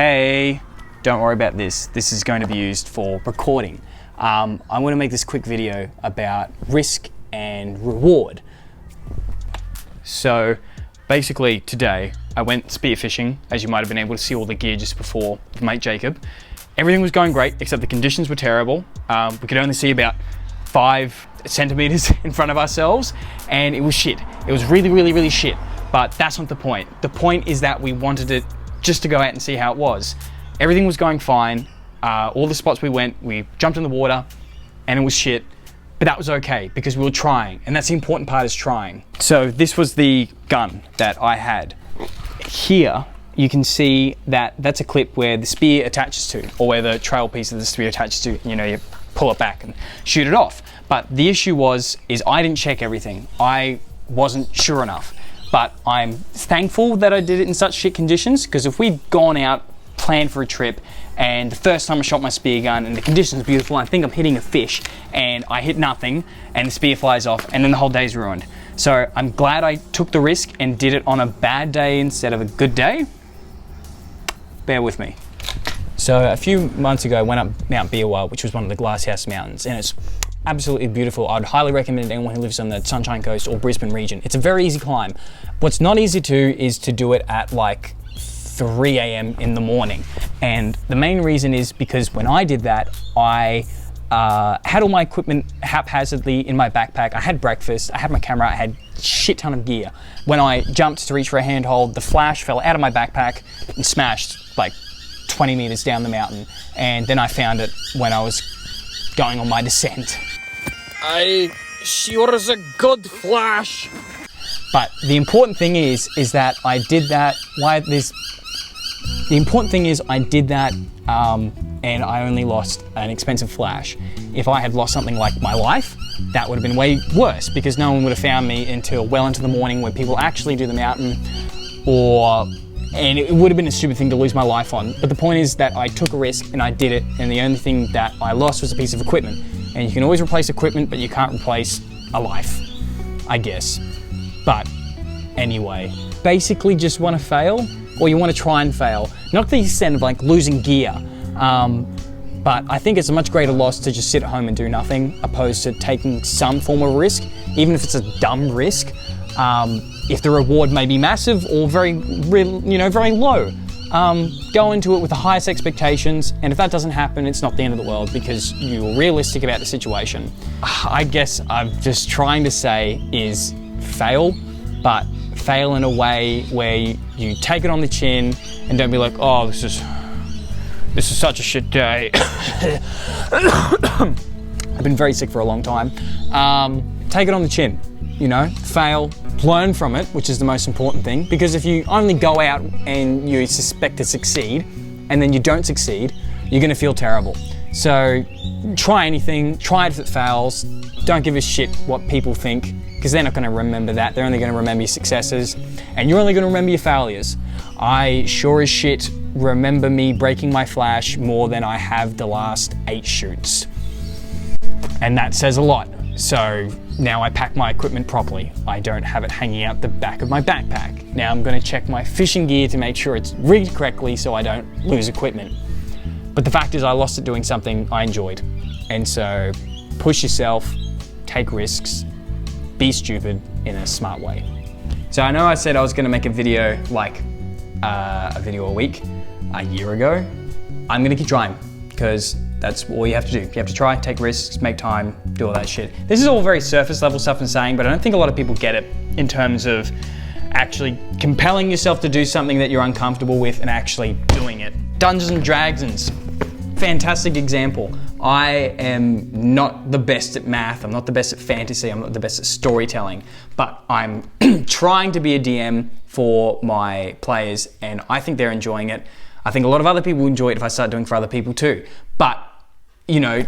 Hey, don't worry about this. This is going to be used for recording. I want to make this quick video about risk and reward. So basically today I went spearfishing, as you might have been able to see all the gear just before with mate Jacob. Everything was going great except the conditions were terrible. We could only see about 5 centimeters in front of ourselves and it was shit. It was really shit, but that's not the point. The point is that we wanted it just to go out and see how it was. Everything was going fine. All the spots we went, we jumped in the water and it was shit, but that was okay because we were trying, and that's the important part, is trying. So this was the gun that I had. Here you can see that that's a clip where the spear attaches to, or where the trail piece of the spear attaches to. You know, you pull it back and shoot it off. But the issue is I didn't check everything. I wasn't sure enough. But I'm thankful that I did it in such shit conditions, because if we'd gone out, planned for a trip, and the first time I shot my spear gun and the conditions are beautiful, I think I'm hitting a fish, and I hit nothing, and the spear flies off, and then the whole day's ruined. So I'm glad I took the risk and did it on a bad day instead of a good day. Bear with me. So a few months ago I went up Mount Biawak, which was one of the Glasshouse Mountains, and it's absolutely beautiful. I'd highly recommend it to anyone who lives on the Sunshine Coast or Brisbane region. It's a very easy climb. What's not easy to do is to do it at like 3 a.m. in the morning. And the main reason is because when I did that, I had all my equipment haphazardly in my backpack. I had breakfast, I had my camera, I had a shit ton of gear. When I jumped to reach for a handhold, the flash fell out of my backpack and smashed like 20 meters down the mountain. And then I found it when I was going on my descent. Sure is a good flash. But the important thing is that I did that. The important thing is I did that, and I only lost an expensive flash. If I had lost something like my life, that would have been way worse, because no one would have found me until well into the morning when people actually do the mountain, and it would have been a stupid thing to lose my life on. But the point is that I took a risk and I did it, and the only thing that I lost was a piece of equipment. And you can always replace equipment, but you can't replace a life, I guess. But anyway, basically just want to fail, or you want to try and fail. Not to the extent of like losing gear, but I think it's a much greater loss to just sit at home and do nothing, opposed to taking some form of risk, even if it's a dumb risk. If the reward may be massive or very low, go into it with the highest expectations, and if that doesn't happen, it's not the end of the world because you're realistic about the situation. I guess I'm just trying to say is fail, but fail in a way where you take it on the chin and don't be like, oh, this is such a shit day. I've been very sick for a long time. Take it on the chin, fail, learn from it, which is the most important thing, because if you only go out and you suspect to succeed and then you don't succeed, you're gonna feel terrible. So try anything, try it if it fails, don't give a shit what people think, because they're not gonna remember that. They're only gonna remember your successes, and you're only gonna remember your failures. I sure as shit remember me breaking my flash more than I have the last 8 shoots. And that says a lot. So now I pack my equipment properly. I don't have it hanging out the back of my backpack. Now I'm gonna check my fishing gear to make sure it's rigged correctly so I don't lose equipment. But the fact is I lost it doing something I enjoyed. And so push yourself, take risks, be stupid in a smart way. So I know I said I was gonna make a video like a video a week a year ago. I'm gonna keep trying, because that's all you have to do. You have to try, take risks, make time, do all that shit. This is all very surface level stuff I'm saying, but I don't think a lot of people get it in terms of actually compelling yourself to do something that you're uncomfortable with and actually doing it. Dungeons and Dragons, fantastic example. I am not the best at math, I'm not the best at fantasy, I'm not the best at storytelling, but I'm trying to be a DM for my players, and I think they're enjoying it. I think a lot of other people enjoy it if I start doing it for other people too. But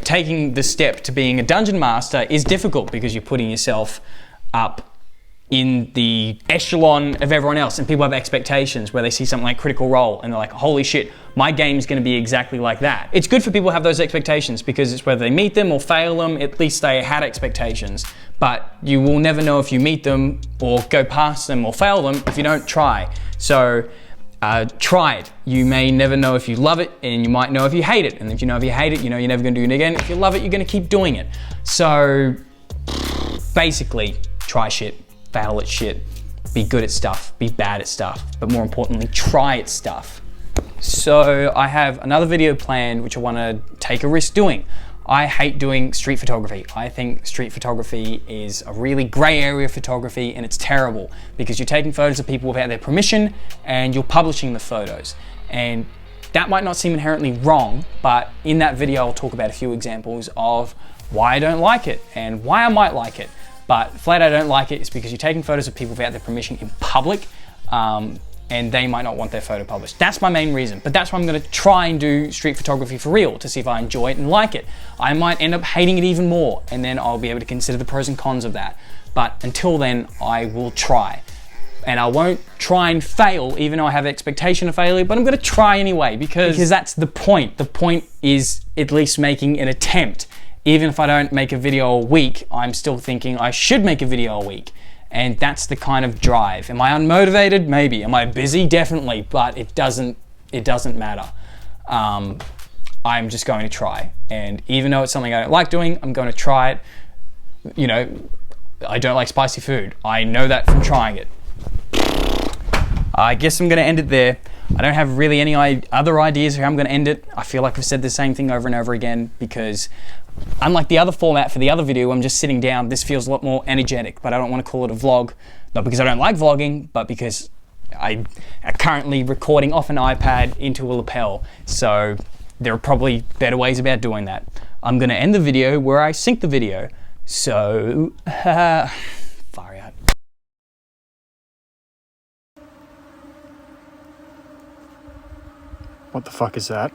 taking the step to being a dungeon master is difficult, because you're putting yourself up in the echelon of everyone else, and people have expectations where they see something like Critical Role and they're like, holy shit, my game's gonna be exactly like that. It's good for people to have those expectations, because it's whether they meet them or fail them, at least they had expectations. But you will never know if you meet them or go past them or fail them if you don't try. So try it. You may never know if you love it, and you might know if you hate it. And if you know if you hate it, you know you're never gonna do it again. If you love it, you're gonna keep doing it. So basically, try shit, fail at shit, be good at stuff, be bad at stuff, but more importantly, try at stuff. So I have another video planned which I wanna take a risk doing. I hate doing street photography. I think street photography is a really gray area of photography, and it's terrible because you're taking photos of people without their permission and you're publishing the photos. And that might not seem inherently wrong, but in that video I'll talk about a few examples of why I don't like it and why I might like it. But flat out I don't like it is because you're taking photos of people without their permission in public, and they might not want their photo published. That's my main reason, but that's why I'm gonna try and do street photography for real to see if I enjoy it and like it. I might end up hating it even more, and then I'll be able to consider the pros and cons of that. But until then, I will try. And I won't try and fail, even though I have expectation of failure, but I'm gonna try anyway, because that's the point. The point is at least making an attempt. Even if I don't make a video a week, I'm still thinking I should make a video a week. And that's the kind of drive. Am I unmotivated? Maybe. Am I busy? Definitely, but it doesn't matter. I'm just going to try. And even though it's something I don't like doing, I'm going to try it. You know, I don't like spicy food. I know that from trying it. I guess I'm gonna end it there. I don't have really any other ideas for how I'm gonna end it. I feel like I've said the same thing over and over again because unlike the other format for the other video, I'm just sitting down, this feels a lot more energetic, but I don't want to call it a vlog. Not because I don't like vlogging, but because I am currently recording off an iPad into a lapel. So there are probably better ways about doing that. I'm gonna end the video where I sync the video. So, far out. What the fuck is that?